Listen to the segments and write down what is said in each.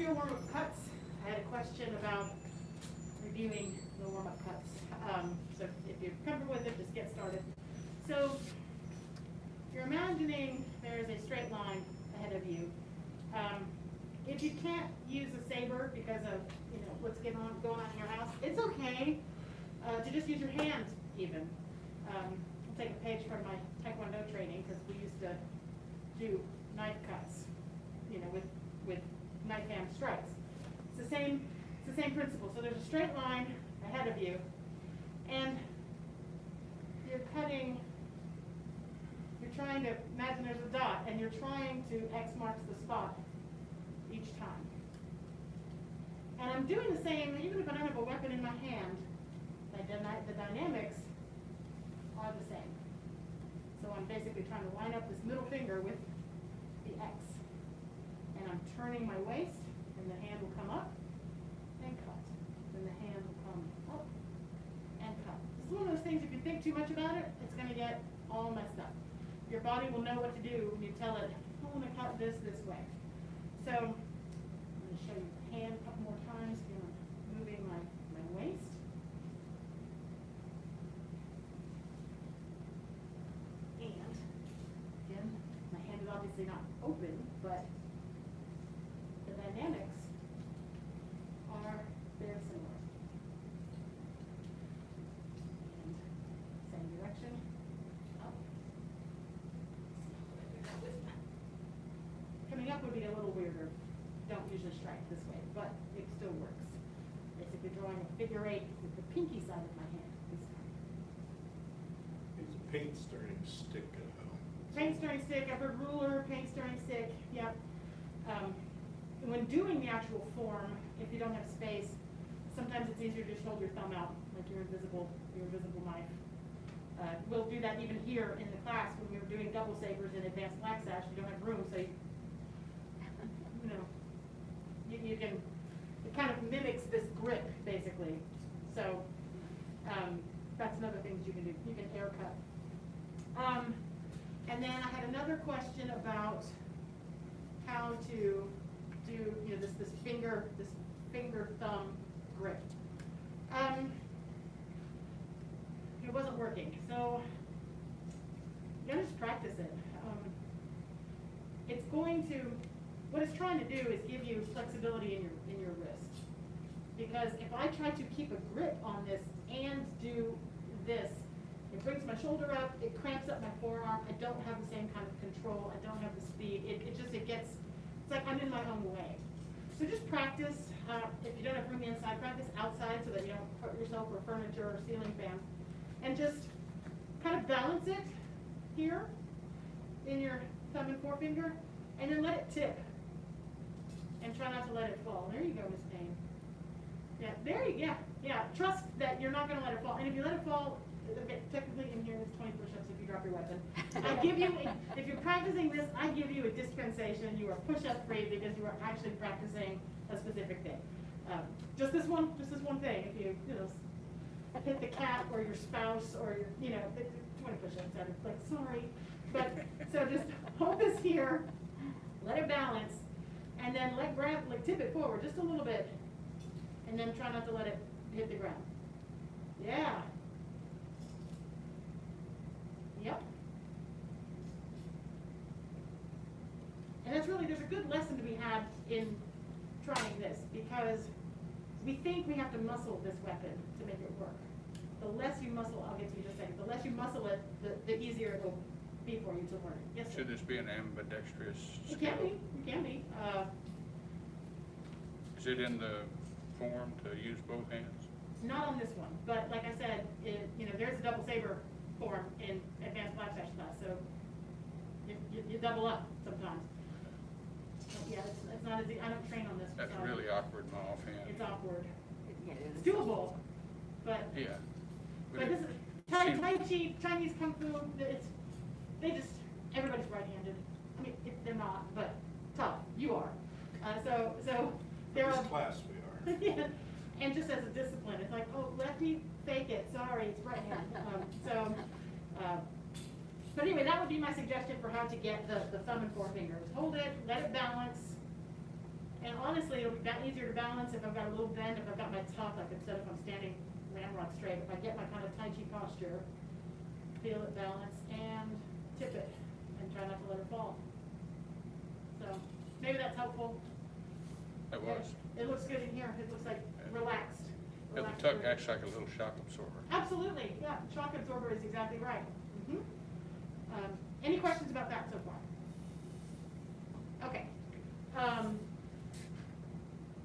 your warm-up cuts. I had a question about reviewing the warm-up cuts. So if you're comfortable with it, just get started. So you're imagining there is a straight line ahead of you. If you can't use a saber because of what's going on in your house, it's okay to just use your hands even. I'll take a page from my Taekwondo training because we used to do knife cuts, with knife hand strikes. It's the same principle. So there's a straight line ahead of you, and you're cutting. You're trying to imagine there's a dot, and you're trying to X marks the spot each time. And I'm doing the same, even if I don't have a weapon in my hand. The dynamics are the same. So I'm basically trying to line up this middle finger with the X. And I'm turning my waist, and the hand will come up and cut. Then the hand will come up and cut. This is one of those things, if you think too much about it, it's going to get all messed up. Your body will know what to do when you tell it, I want to cut this way. So I'm going to show you the hand a couple more times. I'm moving my waist. And again, my hand is obviously not open, but the dynamics are very similar. And same direction. Up. Coming up would be a little weirder. Don't usually strike this way, but it still works. Basically drawing a figure 8 with the pinky side of my hand this time. It's a paint stirring stick at home. Paint stirring stick, I've heard ruler, paint stirring stick, yep. When doing the actual form, if you don't have space, sometimes it's easier to just hold your thumb out, like your invisible knife. We'll do that even here in the class when we were doing double sabers in advanced black sash. You don't have room, so you can, it kind of mimics this grip, basically. So that's another thing that you can do. You can air cut. And then I had another question about how to do this finger thumb grip. It wasn't working, so you gotta just practice it. It's going to, what it's trying to do is give you flexibility in your wrist. Because if I try to keep a grip on this and do this, it brings my shoulder up, it cramps up my forearm, I don't have the same kind of control, I don't have the speed, it's like I'm in my own way. So just practice, if you don't have room inside, practice outside so that you don't hurt yourself or furniture or ceiling fans. And just kind of balance it here in your thumb and forefinger, and then let it tip. And try not to let it fall. There you go, Miss Payne. Yeah. Trust that you're not going to let it fall. And if you let it fall, technically in here, it's 20 push-ups if you drop your weapon. I give you, if you're practicing this, I give you a dispensation. You are push-up free because you are actually practicing a specific thing. Just this one thing. If you hit the cat or your spouse or your, 20 push-ups. I'm like, sorry, but so just hold this here, let it balance, and then tip it forward just a little bit, and then try not to let it hit the ground. Yeah. Yep. And that's really, there's a good lesson to be had in trying this, because we think we have to muscle this weapon to make it work. The less you muscle, I'll get to you in just a second, the less you muscle it, the easier it will be for you to learn it. Yes, sir? Should this be an ambidextrous skill? It can be. Is it in the form to use both hands? Not on this one, but like I said, there's a double saber form in advanced black sash class, so you double up sometimes. Yeah, it's not as easy. I don't train on this. That's really awkward in my offhand. It's awkward. Yeah, it It's is. doable, but Yeah. but this is Tai Chi, Chinese Kung Fu. Everybody's right-handed. I mean, they're not, but tough. You are. So there This are. class we are. Yeah. And just as a discipline, it's like, oh, lefty, fake it. Sorry, it's right hand. But anyway, that would be my suggestion for how to get the thumb and forefinger. Hold it, let it balance, and all honestly, it'll be easier to balance if I've got a little bend, if I've got my tuck, like instead of if I'm standing ramrod straight, if I get my kind of Tai Chi posture, feel it balance and tip it and try not to let it fall. So maybe that's helpful. That was. It looks good in here. It looks like relaxed. Yeah, the Relaxed tuck movement. acts like a little shock absorber. Absolutely, yeah, shock absorber is exactly right. Mhm. Any questions about that so far? Okay.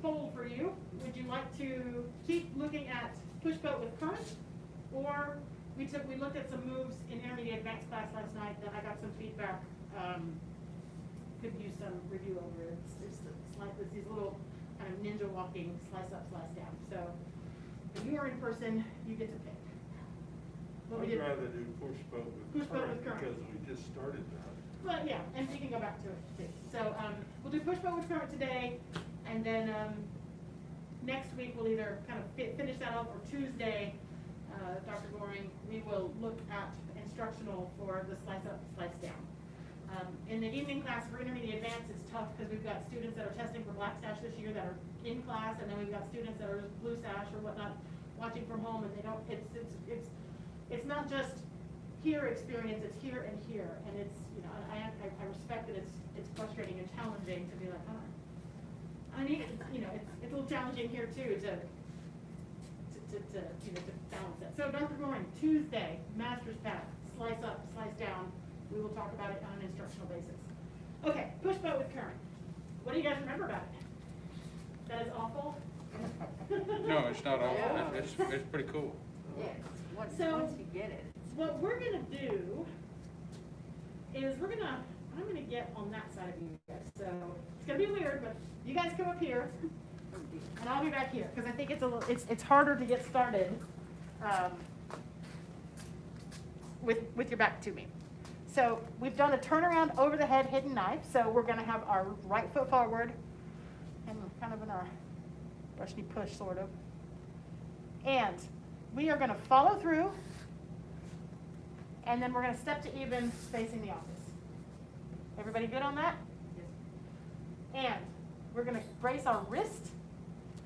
Poll for you, would you like to keep looking at push boat with current? Or we looked at some moves in intermediate advanced class last night that I got some feedback, could use some review over it. It's these little kind of ninja walking slice up, slice down. So if you are in person, you get to pick. What we I'd did- rather do push boat Push with boat current with current. because we just started that. Well, yeah, and we can go back to it too. So, we'll do push boat with current today, and then, next week we'll either kind of finish that off, or Tuesday, Dr. Goring, we will look at instructional for the slice up, slice down. In the evening class for intermediate advanced, it's tough because we've got students that are testing for black sash this year that are in class, and then we've got students that are blue sash or whatnot, watching from home, and they don't, it's not just here experience, it's here and here, and it's, you know, I respect that it's frustrating and challenging to be like, I need, you know, it's a little challenging here too to balance that. So Dr. Goring, Tuesday, master's path, slice up, slice down, we will talk about it on an instructional basis. Okay, push boat with current. What do you guys remember about it? That is awful? No, it's not all, Yeah. it's pretty cool. Yeah, once So- you get it. What we're gonna do is I'm gonna get on that side of you guys. So it's gonna be weird, but you guys come up here and I'll be back here because I think it's harder to get started with your back to me. So we've done a turnaround over the head hidden knife. So we're gonna have our right foot forward and kind of in a brushy push sort of. And we are gonna follow through. And then we're going to step to even facing the office. Everybody good on that? And we're going to brace our wrist,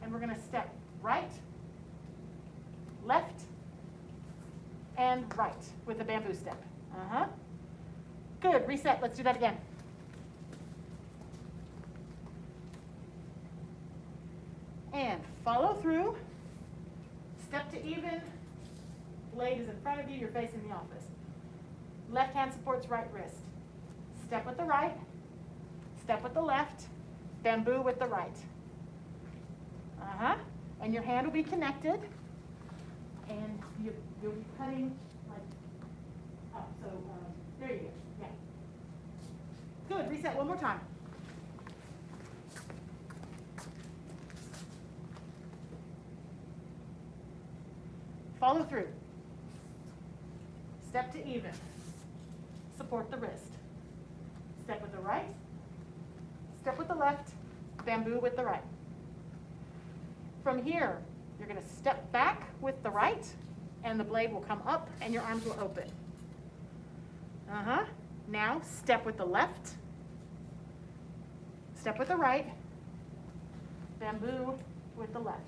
and we're going to step right, left, and right with the bamboo step. Uh-huh. Good, reset, let's do that again. And follow through, step to even, blade is in front of you, you're facing the office. Left hand supports right wrist. Step with the right, step with the left, bamboo with the right. Uh-huh. And your hand will be connected, and you'll be cutting like up. So there you go. Yeah. Good. Reset one more time. Follow through. Step to even. Support the wrist. Step with the right. Step with the left. Bamboo with the right. From here, you're going to step back with the right, and the blade will come up, and your arms will open. Uh-huh. Now, step with the left. Step with the right. Bamboo with the left.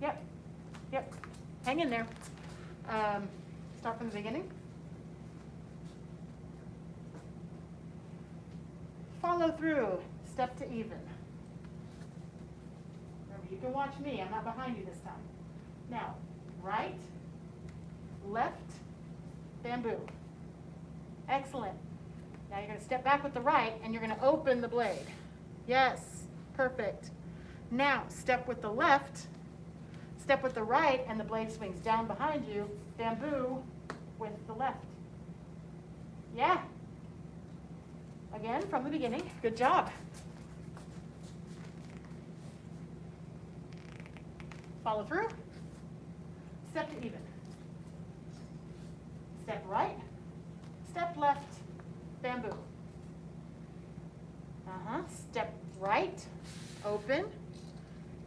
Yep. Yep. Hang in there. Start from the beginning. Follow through. Step to even. Remember, you can watch me. I'm not behind you this time. Now, right, left, bamboo. Excellent. Now you're going to step back with the right, and you're going to open the blade. Yes, perfect. Now, step with the left, step with the right, and the blade swings down behind you. Bamboo with the left. Yeah. Again, from the beginning. Good job. Follow through. Step to even. Step right. Step left. Bamboo. Uh-huh. Step right. Open.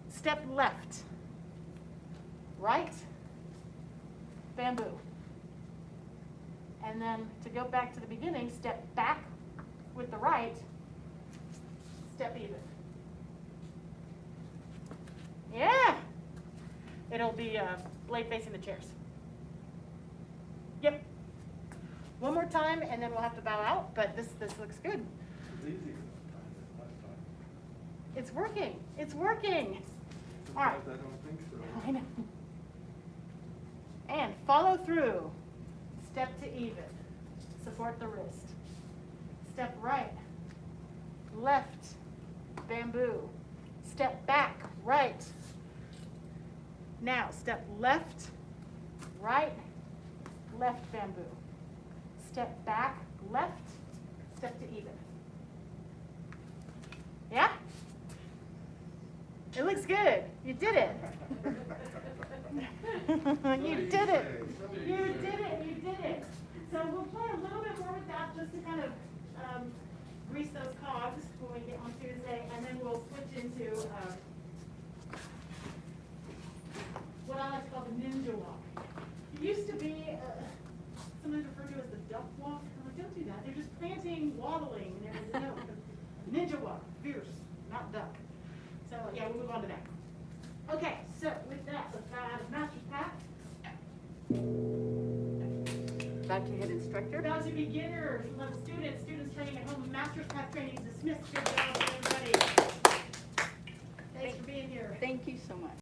Step left. Right. Bamboo. And then to go back to the beginning, step back with the right, step even. Yeah. It'll be blade facing the chairs. Yep. One more time, and then we'll have to bow out, but this looks good. It's easy last time. It's working. It's working. All right. Sometimes I don't think so. I know. And follow through. Step to even. Support the wrist. Step right. Left. Bamboo. Step back. Right. Now step left. Right. Left bamboo. Step back. Left. Step to even. Yeah? It looks good. You did it. You did it. You did it. You did it. So we'll play a little bit more with that just to kind of grease those cogs when we get on Tuesday, and then we'll switch into what I like to call the ninja walk. It used to be sometimes referred to as the duck walk. I'm like, don't do that. They're just planting, waddling, and everything. No, ninja walk, fierce, not duck. So yeah, we'll move on to that. Okay, so with that, let's bow out of Master's Path. Back to head instructor. Bow to beginners, level students training at home. Master's Path training is dismissed. Good job, everybody. Thanks for being here. Thank you so much.